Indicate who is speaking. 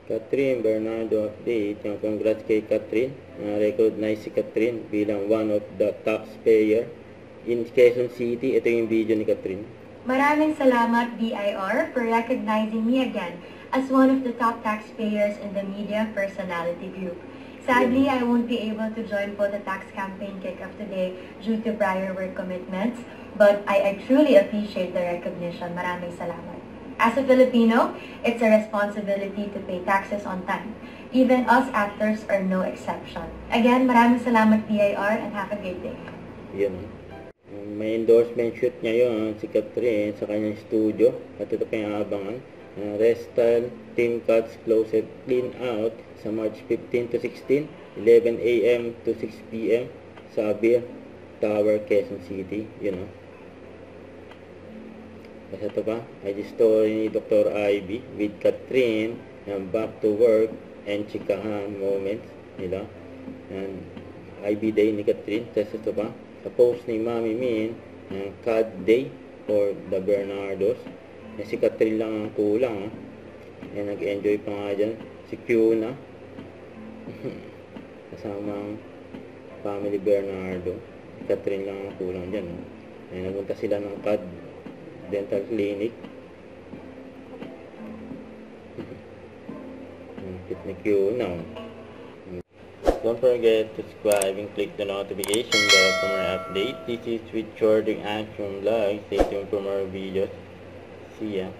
Speaker 1: Catherine Bernardo update. Congrats kay Catherine. Recognize si Catherine bilang one of the taxpayer in Quezon City. Ito yung video ni Catherine.
Speaker 2: Maraming salamat BIR for recognizing me again as one of the top taxpayers in the media personality group. Sadly, I won't be able to join for the tax campaign kickoff today due to prior work commitments, but I truly appreciate the recognition. Maraming salamat. As a Filipino, it's a responsibility to pay taxes on time. Even us actors are no exception. Again, maraming salamat BIR and have a great day.
Speaker 1: Yun. May endorsement shoot niya yun si Catherine sa kanyang studio. At ito pa yung abangan. Restyle Team Cuts Closet Clean Out sa March 15 to 16, 11 a.m. to 6 p.m. sa Abir Tower, Quezon City. You know. Kasi ito pa, ID story ni Dr. Ivy with Catherine ng back to work and chikahan moments nila. And Ivy Day ni Catherine. Tapos ito pa, sa post ni Mami Min ng CAD Day for the Bernardos. Si Catherine lang ang kulang. Yan, nag-enjoy pa nga dyan. Si Fiona. Kasamang family Bernardo. Catherine lang ang kulang dyan. Yan, napunta sila ng CAD Dental Clinic. Kit ni Fiona. Don't forget to subscribe and click the notification bell for more updates. This is with Jordan Action Vlog. Stay tuned for more videos. See ya.